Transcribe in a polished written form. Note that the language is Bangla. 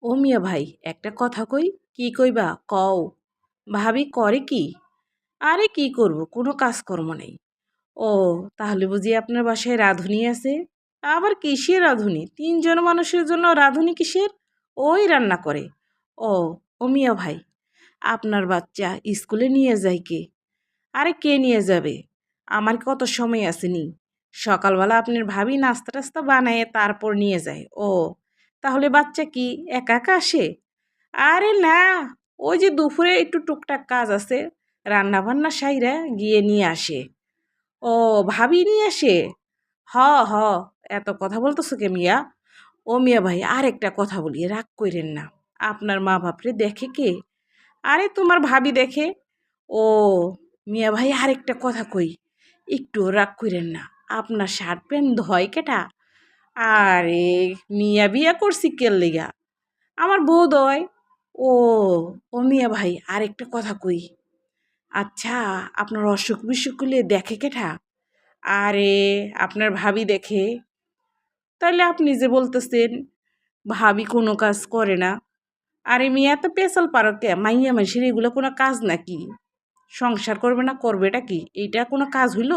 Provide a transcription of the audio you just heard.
ও মিয়া ভাই, একটা কথা কই। কি কইবা কও। ভাবি করে কি? আরে কি করব, কোনো কাজকর্ম নেই। ও, তাহলে বুঝি আপনার বাসায় রাঁধুনি আছে? আবার কিসের রাঁধুনি? ৩ জন মানুষের জন্য রাঁধুনি কিসের? ওই রান্না করে। ও, ও মিয়া ভাই, আপনার বাচ্চা স্কুলে নিয়ে যায় কে? আরে কে নিয়ে যাবে? আমার কত সময় আসেনি। সকালবেলা আপনার ভাবি নাস্তা টাস্তা বানায় তারপর নিয়ে যায়। ও, তাহলে বাচ্চা কি একা একা আসে? আরে না, ওই যে দুপুরে একটু টুকটাক কাজ আছে, রান্না বান্না সাইরা গিয়ে নিয়ে আসে। ও, ভাবি নিয়ে আসে? হ হ, এত কথা বলতেছো কে মিয়া? ও মিয়া ভাই, আর একটা কথা বলি, রাগ কইরেন না। আপনার মা বাপরে দেখে কে? আরে তোমার ভাবি দেখে। ও মিয়া ভাই, আরেকটা কথা কই, একটু রাগ কইরেন না। আপনার শার্ট প্যান্ট ধয় কেটা? আরে মিয়া, বিয়া করছি কেল লিগা? আমার বউ দয়। ও, ও মিয়া ভাই, আরেকটা কথা কই। আচ্ছা, আপনার অসুখ বিসুখ হলে দেখে কেটা? আরে আপনার ভাবি দেখে। তাইলে আপনি যে বলতেছেন ভাবি কোনো কাজ করে না, আরে মিয়া তো পেশাল পারো কে? মাইয়া মানুষের এগুলো কোনো কাজ নাকি? সংসার করবে না, করবেটা কি? এইটা কোনো কাজ হইল?